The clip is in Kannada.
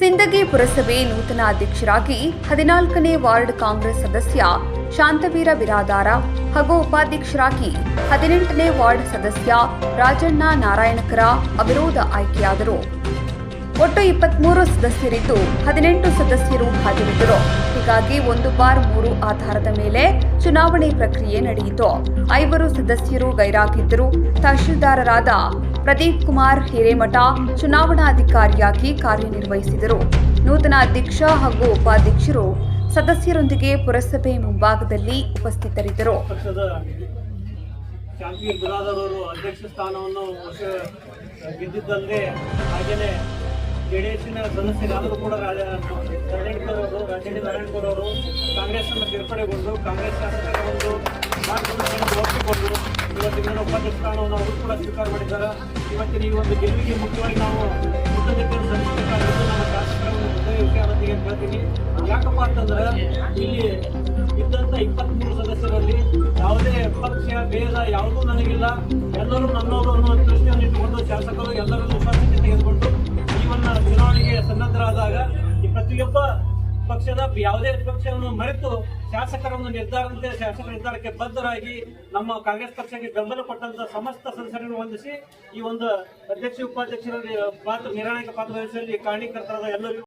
ಸಿಂದಗಿ ಪುರಸಭೆ ನೂತನ ಅಧ್ಯಕ್ಷರಾಗಿ 14ನೇ ವಾರ್ಡ್ ಕಾಂಗ್ರೆಸ್ ಸದಸ್ಯ ಶಾಂತವೀರ ಬಿರಾದಾರ ಹಾಗೂ ಉಪಾಧ್ಯಕ್ಷರಾಗಿ 18ನೇ ವಾರ್ಡ್ ಸದಸ್ಯ ರಾಜಣ್ಣ ನಾರಾಯಣಕರ ಅವಿರೋಧ ಆಯ್ಕೆಯಾದರು. ಒಟ್ಟು 23 ಸದಸ್ಯರಿದ್ದು 18 ಸದಸ್ಯರು ಹಾಜರಿದ್ದರು. ಹೀಗಾಗಿ 1/3 ಆಧಾರದ ಮೇಲೆ ಚುನಾವಣೆ ಪ್ರಕ್ರಿಯೆ ನಡೆಯಿತು. 5 ಸದಸ್ಯರು ಗೈರಾಗಿದ್ದರು. ತಹಶೀಲ್ದಾರರಾದ ಪ್ರದೀಪ್ ಕುಮಾರ್ ಹಿರೇಮಠ ಚುನಾವಣಾಧಿಕಾರಿಯಾಗಿ ಕಾರ್ಯನಿರ್ವಹಿಸಿದರು. ನೂತನ ಅಧ್ಯಕ್ಷ ಹಾಗೂ ಉಪಾಧ್ಯಕ್ಷರು ಸದಸ್ಯರೊಂದಿಗೆ ಪುರಸಭೆ ಮುಂಭಾಗದಲ್ಲಿ ಉಪಸ್ಥಿತರಿದ್ದರು. ಶಾಂತವೀರ ಬಿರಾದಾರ್ ಅವರು ಅಧ್ಯಕ್ಷ ಸ್ಥಾನವನ್ನು ಗೆದ್ದಿದ್ದಲ್ಲದೆ ಹಾಗೆಯೇ ಜೆಡಿಎಸ್ನ ಸದಸ್ಯರಾದರೂ ಕೂಡ ರಾಜಣ್ಣ ನಾರಾಯಣಕರ್ ಅವರು ಕಾಂಗ್ರೆಸ್ಸನ್ನು ಸೇರ್ಪಡೆಗೊಂಡು ಕಾಂಗ್ರೆಸ್ ಶಾಸಕರೊಂದು ಮಾರ್ಗದರ್ಶನವನ್ನು ಒಪ್ಪಿಕೊಂಡು ಇವತ್ತಿನ ಉಪಾಧ್ಯಕ್ಷ ಸ್ಥಾನವನ್ನು ಅವರು ಕೂಡ ಸ್ವೀಕಾರ ಮಾಡಿದ್ದಾರೆ. ಇವತ್ತಿನ ಈ ಒಂದು ಗೆಲುವಿಗೆ ಮುಖ್ಯವಾಗಿ ನಾವು ಕೃತಜ್ಞತೆಯನ್ನು ಸಲ್ಲಿಸಬೇಕಾಗಿದ್ದು ನಮ್ಮ ಶಾಸಕರನ್ನು ವಿಷಯ ಹೇಳ್ತೀನಿ. ಯಾಕಪ್ಪ ಅಂತಂದ್ರೆ ಇಲ್ಲಿ ಇದ್ದಂಥ 23 ಸದಸ್ಯರಲ್ಲಿ ಯಾವುದೇ ಪಕ್ಷ ಭೇದ ಯಾವುದೂ ನನಗಿಲ್ಲ, ಎಲ್ಲರೂ ನನ್ನವರು ಅನ್ನೋ ದೃಷ್ಟಿಯನ್ನು ಇಟ್ಟುಕೊಂಡು ಶಾಸಕರು ಎಲ್ಲರನ್ನೂ ಉಪಸ್ಥಿತಿ ತೆಗೆದುಕೊಂಡು ಚುನಾವಣೆಗೆ ಸನ್ನದ್ಧರಾದಾಗ ಈ ಪ್ರತಿಯೊಬ್ಬ ಪಕ್ಷದ ಯಾವುದೇ ಪಕ್ಷವನ್ನು ಮರೆತು ಶಾಸಕರ ನಿರ್ಧಾರಕ್ಕೆ ಬದ್ಧರಾಗಿ ನಮ್ಮ ಕಾಂಗ್ರೆಸ್ ಪಕ್ಷಕ್ಕೆ ಬೆಂಬಲ ಕೊಟ್ಟಂತ ಸಮಸ್ತ ಸದಸ್ಯರನ್ನು ವಂದಿಸಿ ಈ ಒಂದು ಅಧ್ಯಕ್ಷ ಉಪಾಧ್ಯಕ್ಷರ ನಿರ್ಣಾಯಕ ಪಾತ್ರ ವಹಿಸುವಲ್ಲಿ ಕಾರಣೀಕರ್ತರಾದ ಎಲ್ಲರಿಗೂ